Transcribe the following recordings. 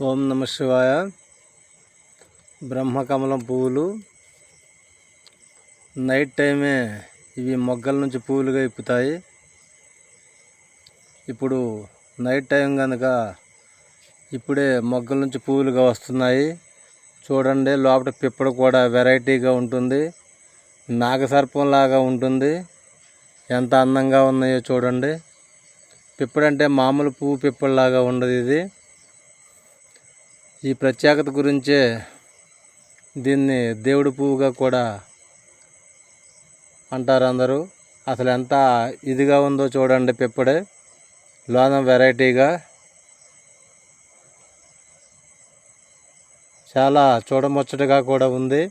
ఓం నమ శివాయ. బ్రహ్మకమలం పువ్వులు నైట్ టైమే ఇవి మొగ్గల నుంచి పువ్వులుగా ఇప్పుతాయి. ఇప్పుడు నైట్ టైం కనుక ఇప్పుడే మొగ్గల నుంచి పువ్వులుగా వస్తున్నాయి. చూడండి, లోపల పిప్పడు కూడా వెరైటీగా ఉంటుంది, నాగసర్పంలాగా ఉంటుంది. ఎంత అందంగా ఉన్నాయో చూడండి. పిప్పడంటే మామూలు పువ్వు పిప్పడిలాగా ఉండదు. ఇది ఈ ప్రత్యేకత గురించే దీన్ని దేవుడి పువ్వుగా కూడా అంటారు అందరూ. అసలు ఎంత ఇదిగా ఉందో చూడండి. పిప్పడే లోన వెరైటీగా చాలా చూడముచ్చటగా కూడా ఉంది.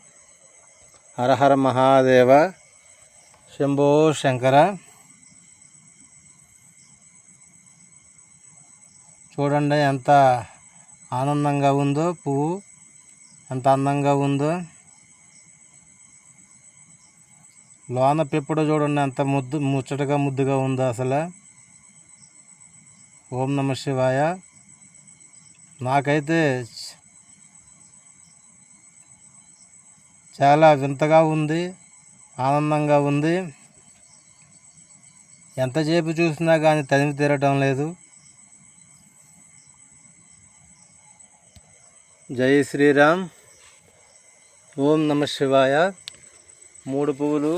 హరహర మహాదేవ, శంభో శంకర. చూడండి ఎంత ఆనందంగా ఉందో, పువ్వు ఎంత అందంగా ఉందో. లోన పిప్పుడు చూడండి ఎంత ముచ్చటగా ముద్దుగా ఉందో అసలు. ఓం నమ శివాయ. నాకైతే చాలా వింతగా ఉంది, ఆనందంగా ఉంది. ఎంతసేపు చూసినా కానీ తనివి తీరటం లేదు. జై శ్రీరామ్. ఓం నమ శివాయ. 3 పువ్వులు